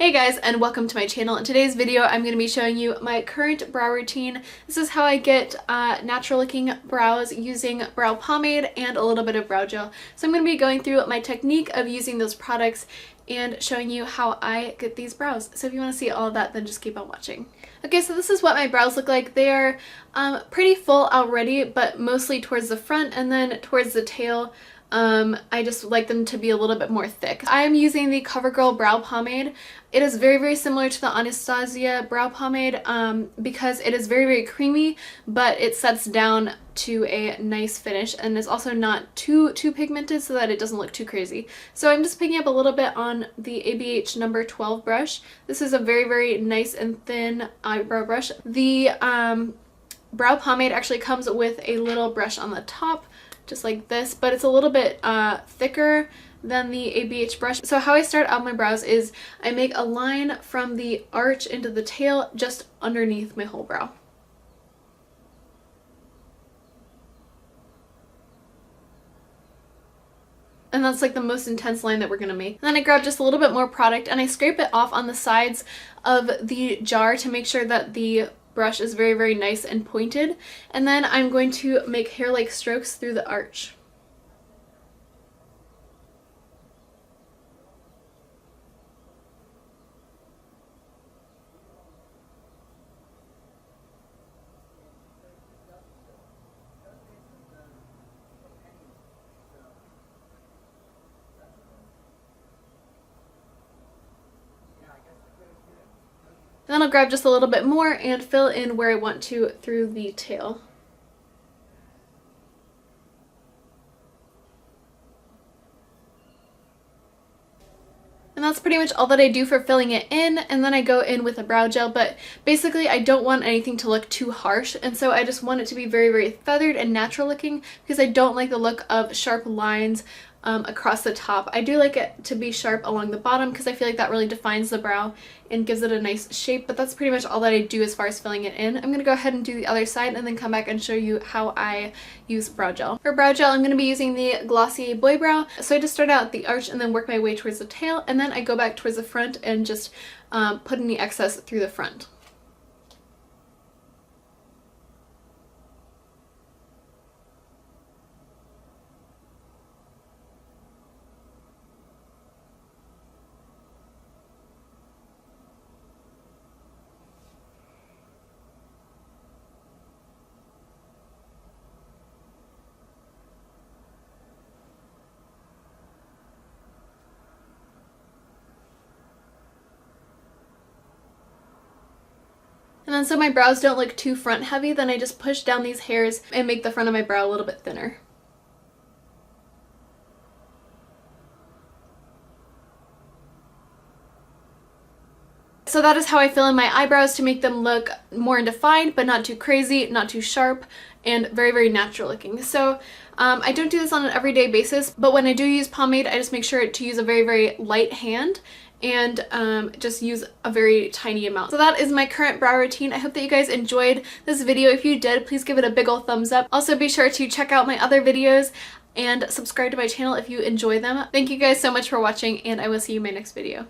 Hey guys, and welcome to my channel. In today's video I'm going to be showing you my current brow routine. This is how I get natural looking brows using brow pomade and a little bit of brow gel. So I'm going to be going through my technique of using those products and showing you how I get these brows. So if you want to see all of that, then just keep on watching. Okay, so this is what my brows look like. They are pretty full already, but mostly towards the front and then towards the tail. I just like them to be a little bit more thick. I am using the Covergirl brow pomade. It is very, very similar to the Anastasia brow pomade because it is very, very creamy, but it sets down to a nice finish and is also not too pigmented so that it doesn't look too crazy. So I'm just picking up a little bit on the ABH number 12 brush. This is a very, very nice and thin eyebrow brush. The brow pomade actually comes with a little brush on the top, just like this, but it's a little bit thicker than the ABH brush. So how I start out my brows is I make a line from the arch into the tail just underneath my whole brow. And that's like the most intense line that we're gonna make. And then I grab just a little bit more product and I scrape it off on the sides of the jar to make sure that the brush is very, very nice and pointed. And then I'm going to make hair-like strokes through the arch. And then I'll grab just a little bit more and fill in where I want to through the tail. And that's pretty much all that I do for filling it in, and then I go in with a brow gel, but basically I don't want anything to look too harsh, and so I just want it to be very, very feathered and natural looking because I don't like the look of sharp lines across the top. I do like it to be sharp along the bottom because I feel like that really defines the brow and gives it a nice shape, but that's pretty much all that I do as far as filling it in. I'm going to go ahead and do the other side and then come back and show you how I use brow gel. For brow gel, I'm going to be using the Glossier Boy Brow. So I just start out at the arch and then work my way towards the tail, and then I go back towards the front and just put any excess through the front. And then so my brows don't look too front heavy, then I just push down these hairs and make the front of my brow a little bit thinner. So that is how I fill in my eyebrows to make them look more defined, but not too crazy, not too sharp, and very, very natural looking. So I don't do this on an everyday basis, but when I do use pomade, I just make sure to use a very, very light hand and just use a very tiny amount. So that is my current brow routine. I hope that you guys enjoyed this video. If you did, please give it a big ol' thumbs up. Also be sure to check out my other videos and subscribe to my channel if you enjoy them. Thank you guys so much for watching, and I will see you in my next video.